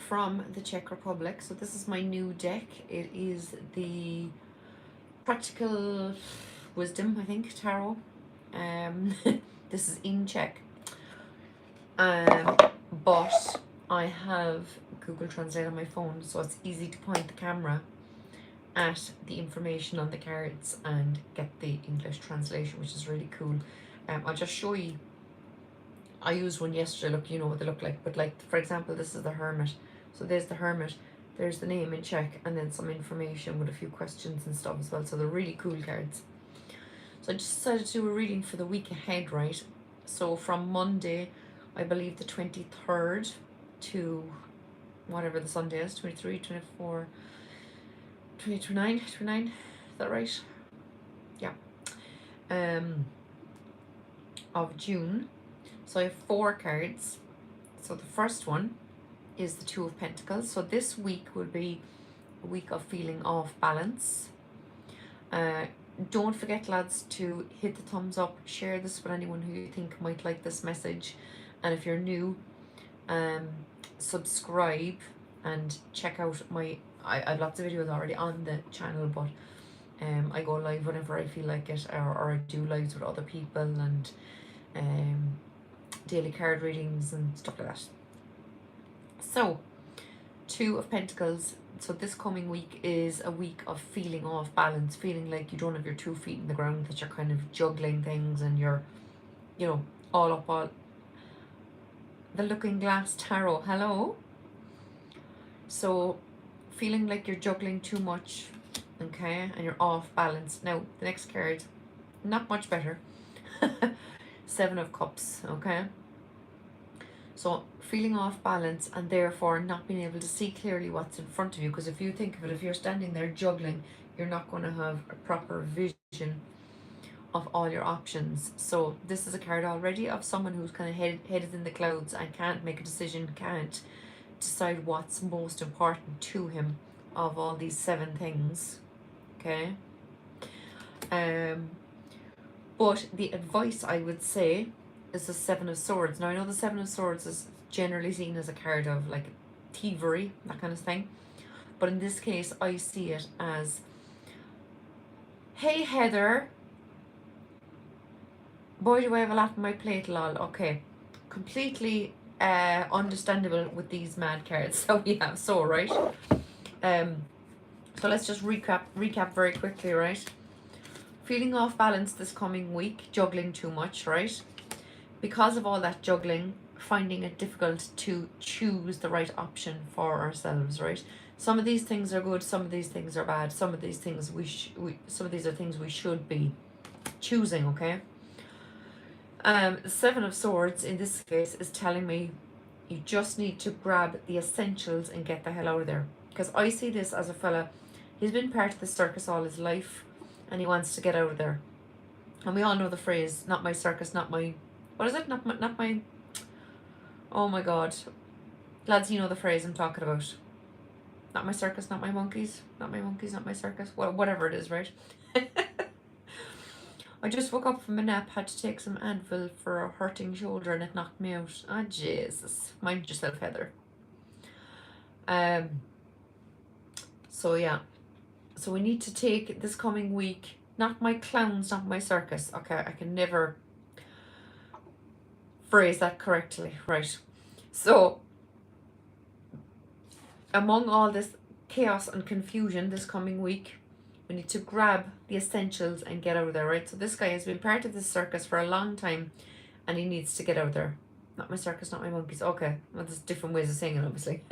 from the Czech Republic. So this is my new deck. It is the Practical Wisdom, I think, Tarot. This is in Czech. But I have Google Translate on my phone, so it's easy to point the camera at the information on the cards and get the English translation, which is really cool. I'll just show you. I used one yesterday. Look, you know what they look like. But like, for example, this is the Hermit. So there's the Hermit. There's the name in Czech, and then some information with a few questions and stuff as well. So they're really cool cards. So I just decided to do a reading for the week ahead, right? So from Monday, I believe the 23rd to whatever the Sunday is, 23, 24, 29, 29, is that right? Yeah. Of June. So I have 4 cards. So the first one is the Two of Pentacles. So this week will be a week of feeling off balance. Don't forget, lads, to hit the thumbs up, share this with anyone who you think might like this message. And if you're new, subscribe and check out my, I have lots of videos already on the channel, but I go live whenever I feel like it, or I do lives with other people, and daily card readings and stuff like that. So, Two of Pentacles. So this coming week is a week of feeling off balance, feeling like you don't have your 2 feet in the ground, that you're kind of juggling things and you're, you know, all up all. The Looking Glass Tarot, hello. So feeling like you're juggling too much, okay, and you're off balance. Now the next card, not much better. 7 of Cups, okay. So feeling off balance and therefore not being able to see clearly what's in front of you, because if you think of it, if you're standing there juggling, you're not going to have a proper vision of all your options. So this is a card already of someone who's kind of headed in the clouds and can't make a decision, can't decide what's most important to him of all these 7 things, okay. But the advice I would say is the 7 of Swords. Now I know the 7 of Swords is generally seen as a card of like thievery, that kind of thing, but in this case I see it as, hey Heather, boy do I have a lot on my plate, lol. Okay, completely understandable with these mad cards that we have. So right, so let's just recap very quickly, right? Feeling off balance this coming week, juggling too much, right? Because of all that juggling, finding it difficult to choose the right option for ourselves, right? Some of these things are good, some of these things are bad, some of these things some of these are things we should be choosing, okay? The 7 of Swords in this case is telling me you just need to grab the essentials and get the hell out of there. Because I see this as a fella, he's been part of the circus all his life and he wants to get out of there. And we all know the phrase, not my circus, not my, what is it? Not my, oh my god. Lads, you know the phrase I'm talking about. Not my circus, not my monkeys. Not my monkeys, not my circus. Well, whatever it is, right? I just woke up from a nap, had to take some Advil for a hurting shoulder and it knocked me out. Ah, Jesus. Mind yourself, Heather. So yeah. So we need to take this coming week, not my clowns, not my circus. Okay, I can never phrase that correctly, right? So among all this chaos and confusion this coming week, we need to grab the essentials and get out of there, right? So this guy has been part of this circus for a long time and he needs to get out of there. Not my circus, not my monkeys. Okay, well, there's different ways of saying it, obviously.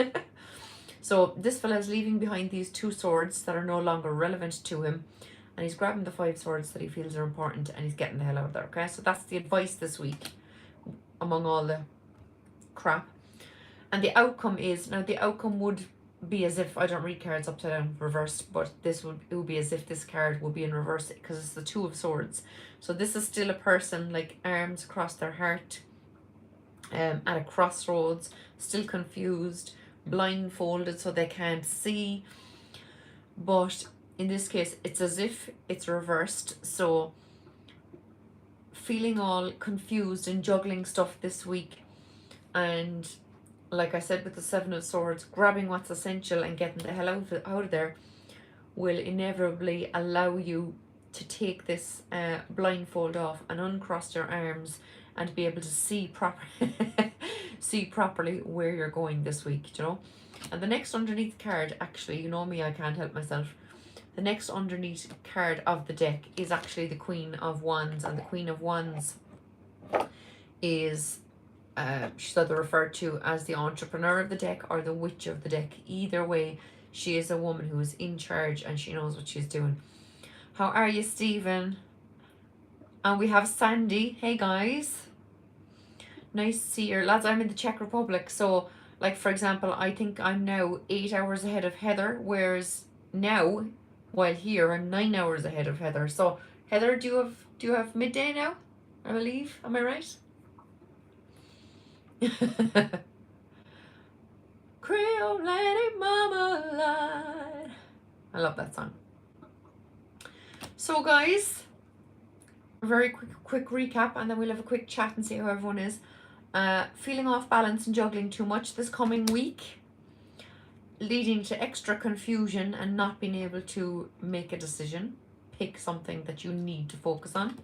So this fella is leaving behind these 2 swords that are no longer relevant to him, and he's grabbing the 5 swords that he feels are important and he's getting the hell out of there, okay? So that's the advice this week among all the crap. And the outcome is, now the outcome would be as if, I don't read cards upside down reversed, but it would be as if this card would be in reverse because it's the 2 of Swords. So this is still a person like arms across their heart, at a crossroads, still confused, blindfolded so they can't see. But in this case it's as if it's reversed. So feeling all confused and juggling stuff this week, and like I said with the Seven of Swords, grabbing what's essential and getting the hell out of there will inevitably allow you to take this blindfold off and uncross your arms and be able to see see properly where you're going this week, you know. And the next underneath card, actually, you know me, I can't help myself. The next underneath card of the deck is actually the Queen of Wands, and the Queen of Wands is she's either referred to as the entrepreneur of the deck or the witch of the deck. Either way, she is a woman who is in charge and she knows what she's doing. How are you, Stephen? And we have Sandy. Hey, guys. Nice to see you. Lads, I'm in the Czech Republic. So, like, for example, I think I'm now 8 hours ahead of Heather, whereas now, while here, I'm 9 hours ahead of Heather. So, Heather, do you have midday now? I believe. Am I right? Creole Lady Marmalade. I love that song. So guys, a very quick recap, and then we'll have a quick chat and see how everyone is. Feeling off balance and juggling too much this coming week, leading to extra confusion and not being able to make a decision. Pick something that you need to focus on.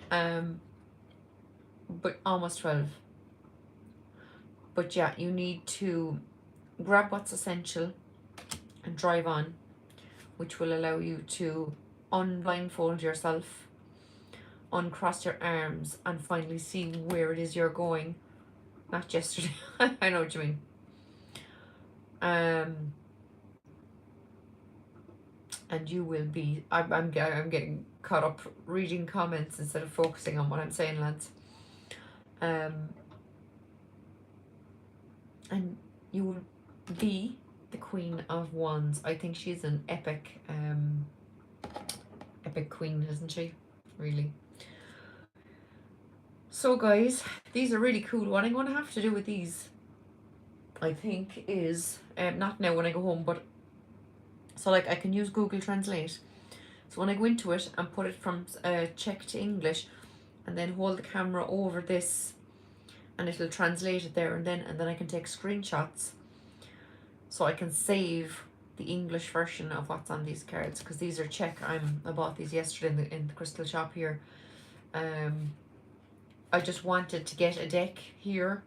But almost 12. But yeah, you need to grab what's essential and drive on, which will allow you to unblindfold yourself, uncross your arms, and finally see where it is you're going. Not yesterday. I know what you mean. And you will be. I'm getting caught up reading comments instead of focusing on what I'm saying, lads. And you will be the Queen of Wands. I think she's an epic queen, isn't she? Really. So guys, these are really cool. What I'm going to have to do with these, I think, is not now when I go home, but so like I can use Google Translate. So when I go into it and put it from Czech to English, and then hold the camera over this, and it'll translate it there and then I can take screenshots, so I can save the English version of what's on these cards, because these are Czech. I bought these yesterday in the crystal shop here. I just wanted to get a deck here.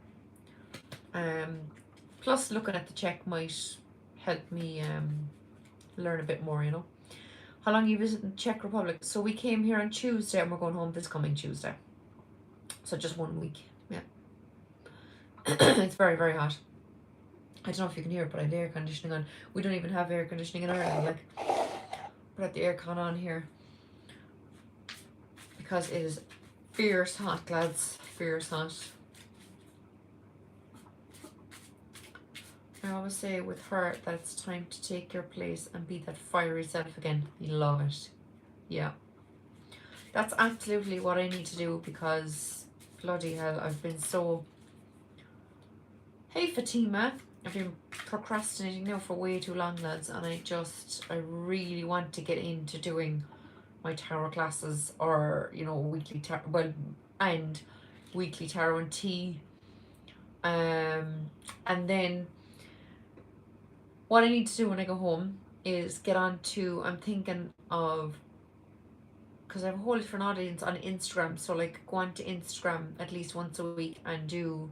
Plus looking at the Czech might help me learn a bit more, you know. How long are you visiting the Czech Republic? So we came here on Tuesday and we're going home this coming Tuesday. So just 1 week. Yeah. It's very, very hot. I don't know if you can hear it, but I have the air conditioning on. We don't even have air conditioning in Ireland. Like, we have the aircon on here because it is fierce hot, lads. Fierce hot. I always say with her that it's time to take your place and be that fiery self again. You love it. Yeah. That's absolutely what I need to do, because bloody hell, I've been so... Hey Fatima. I've been procrastinating now for way too long, lads, and I really want to get into doing my tarot classes, or, you know, weekly tarot, and weekly tarot and tea. And then what I need to do when I go home is get on to, I'm thinking of, because I have a whole different audience on Instagram, so like go on to Instagram at least once a week and do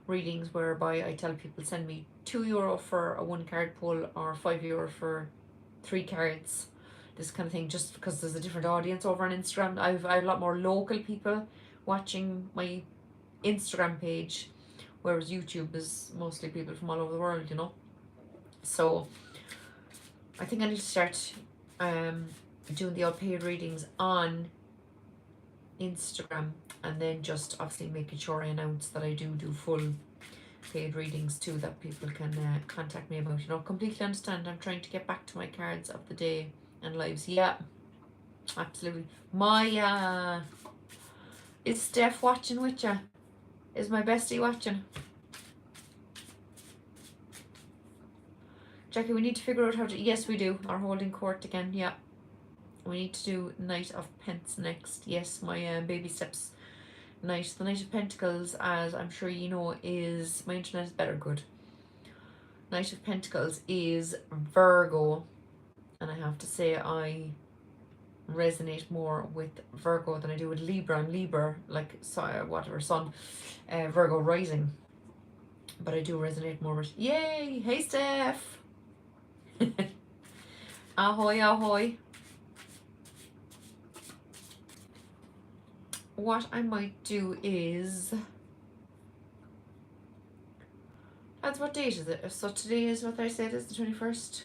readings whereby I tell people send me €2 for a 1-card pull or €5 for 3 cards, this kind of thing, just because there's a different audience over on Instagram. I have a lot more local people watching my Instagram page, whereas YouTube is mostly people from all over the world, you know. So I think I need to start doing the paid readings on Instagram, and then just obviously making sure I announce that I do full paid readings too, that people can contact me about, you know. Completely understand. I'm trying to get back to my cards of the day and lives. Yeah, absolutely. Maya, is Steph watching with you? Is my bestie watching? Jackie, we need to figure out how to... Yes, we do. Our holding court again, yeah. We need to do Knight of Pence next. Yes, my baby steps Knight. The Knight of Pentacles, as I'm sure you know, is, my internet is better, good. Knight of Pentacles is Virgo, and I have to say I resonate more with Virgo than I do with Libra. I'm Libra, like whatever, Sun, Virgo rising, but I do resonate more with. Yay! Hey, Steph. Ahoy, ahoy. What I might do is, that's what date is it? So today is what I said is the 21st.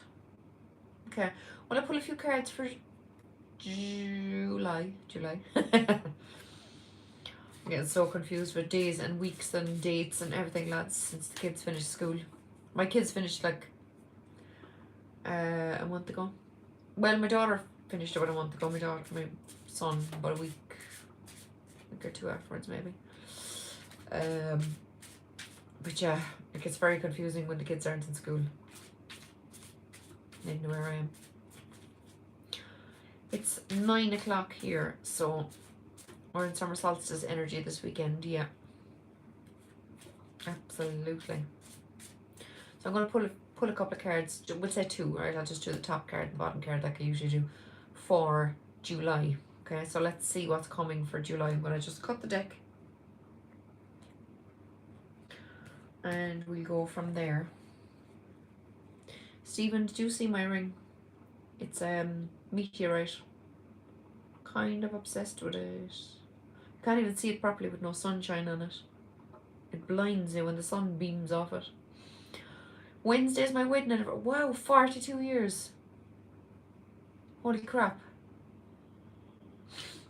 Okay. Well, I pull a few cards for July. I'm getting so confused with days and weeks and dates and everything, lads, since the kids finished school. My kids finished like a month ago. Well, my daughter finished about a month ago. My son about a week or two afterwards, maybe. But yeah, it gets very confusing when the kids aren't in school. I know where I am. It's 9 o'clock here, so we're in summer solstice energy this weekend. Yeah, absolutely. So I'm going to pull a couple of cards. We'll say two, right? I'll just do the top card and the bottom card like I usually do for July. Okay, so let's see what's coming for July. I'm going to just cut the deck and we'll go from there. Stephen, did you see my ring? It's meteorite. Kind of obsessed with it. Can't even see it properly with no sunshine on it. It blinds you when the sun beams off it. Wednesday's my wedding anniversary. Wow, 42 years. Holy crap.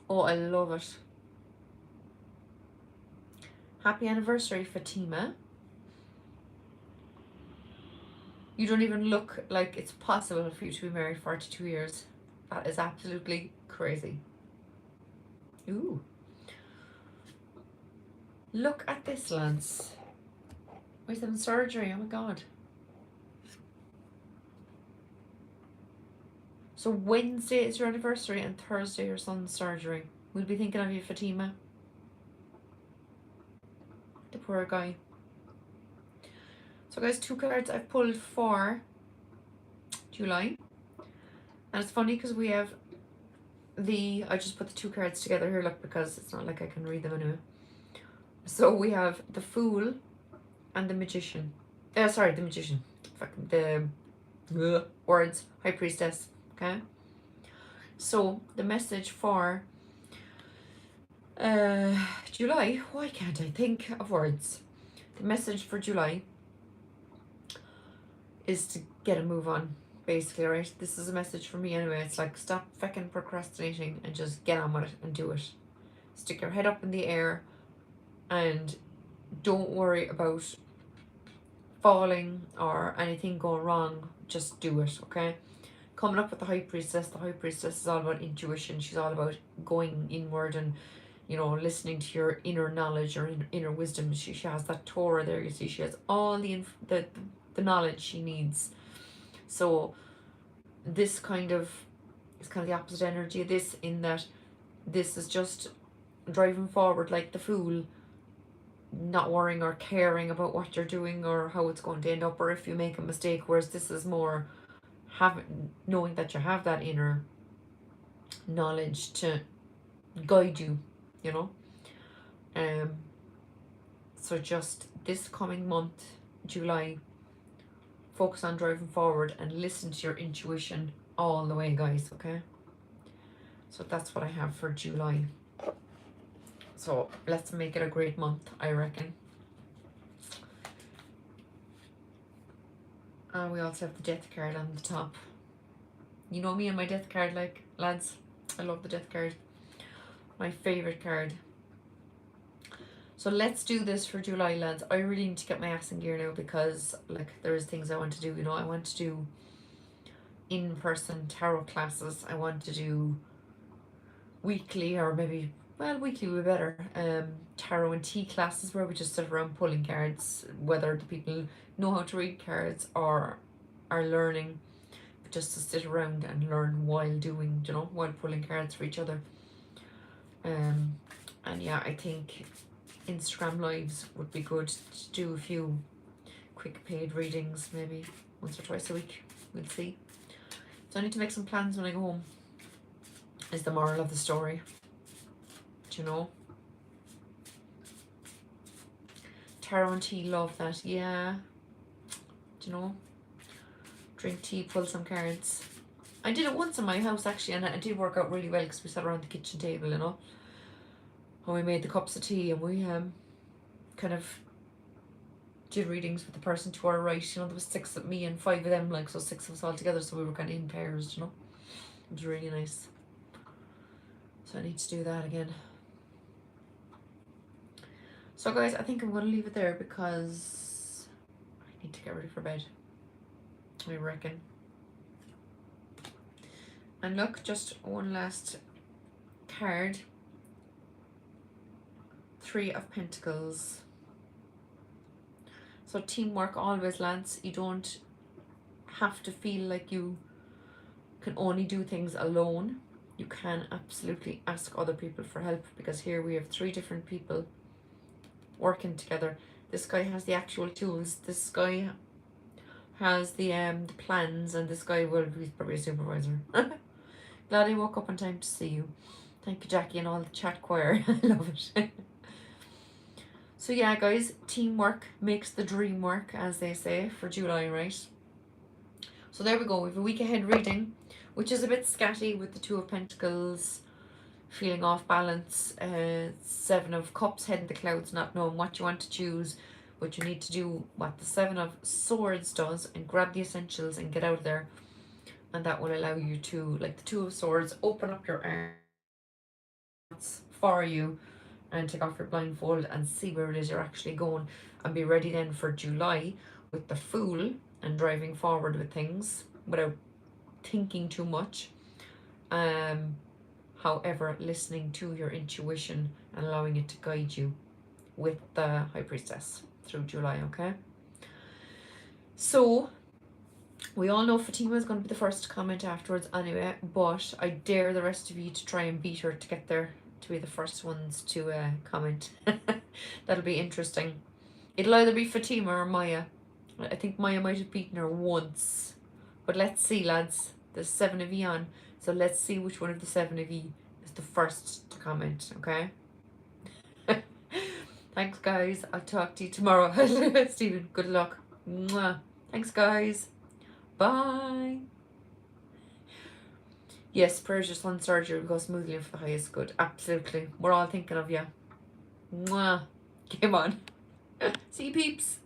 Oh, I love it. Happy anniversary, Fatima. You don't even look like it's possible for you to be married 42 years. That is absolutely crazy. Ooh. Look at this, Lance. Where's having surgery? Oh my god. So Wednesday is your anniversary and Thursday your son's surgery. We'll be thinking of you, Fatima. The poor guy. So guys, two cards I've pulled for July. And it's funny because we have I just put the two cards together here, look, because it's not like I can read them anyway. So we have the Fool and the Magician. Sorry, the Magician. The words, High Priestess. Okay. So the message for July, why can't I think of words? The message for July is to get a move on, basically, right? This is a message for me anyway. It's like, stop fucking procrastinating and just get on with it and do it. Stick your head up in the air and don't worry about falling or anything going wrong. Just do it, okay? Coming up with the High Priestess is all about intuition. She's all about going inward and, you know, listening to your inner knowledge or inner wisdom. She has that Torah there, you see. She has all the knowledge she needs. So this kind of is kind of the opposite energy of this, in that this is just driving forward like the Fool, not worrying or caring about what you're doing or how it's going to end up or if you make a mistake, whereas this is more knowing that you have that inner knowledge to guide you, you know. So just this coming month, July, focus on driving forward and listen to your intuition all the way, guys, okay? So that's what I have for July. So let's make it a great month, I reckon. And we also have the Death card on the top. You know me and my Death card, like, lads. I love the Death card. My favourite card. So let's do this for July, lads. I really need to get my ass in gear now because, like, there's things I want to do. You know, I want to do in-person tarot classes. I want to do weekly, or maybe, well, weekly would be better, tarot and tea classes where we just sit around pulling cards, whether the people know how to read cards or are learning, just to sit around and learn while doing, you know, while pulling cards for each other. And yeah, I think Instagram lives would be good to do a few quick paid readings, maybe once or twice a week. We'll see. So I need to make some plans when I go home, is the moral of the story. Do you know? Tarot and tea, love that. Yeah. Do you know? Drink tea, pull some cards. I did it once in my house actually, and it did work out really well because we sat around the kitchen table, you know, and we made the cups of tea, and we kind of did readings with the person to our right. You know, there was 6 of me and 5 of them, like, so 6 of us all together, so we were kind of in pairs, you know. It was really nice. So I need to do that again. So guys, I think I'm going to leave it there because I need to get ready for bed, I reckon. And look, just one last card. 3 of Pentacles. So teamwork always, lads. You don't have to feel like you can only do things alone. You can absolutely ask other people for help, because here we have 3 different people working together. This guy has the actual tools. This guy has the plans, and this guy will be probably a supervisor. Glad I woke up on time to see you. Thank you, Jackie, and all the chat choir. I love it. So yeah, guys, teamwork makes the dream work, as they say, for July, right? So there we go. We have a week ahead reading, which is a bit scatty with the 2 of Pentacles, feeling off balance, 7 of Cups, head in the clouds, not knowing what you want to choose, but you need to do what the 7 of Swords does and grab the essentials and get out of there. And that will allow you to, like the 2 of Swords, open up your arms for you and take off your blindfold and see where it is you're actually going, and be ready then for July with the Fool and driving forward with things without thinking too much. However, listening to your intuition and allowing it to guide you with the High Priestess through July, okay? So we all know Fatima is going to be the first to comment afterwards anyway, but I dare the rest of you to try and beat her to get there, to be the first ones to comment. That'll be interesting. It'll either be Fatima or Maya. I think Maya might have beaten her once, but let's see, lads. There's 7 of you on, so let's see which one of the 7 of you is the first to comment, okay? Thanks, guys. I'll talk to you tomorrow. Stephen, good luck. Mwah. Thanks, guys. Bye. Yes, prayers your son's surgery will go smoothly and for the highest good. Absolutely. We're all thinking of you. Mwah. Come on. See you, peeps.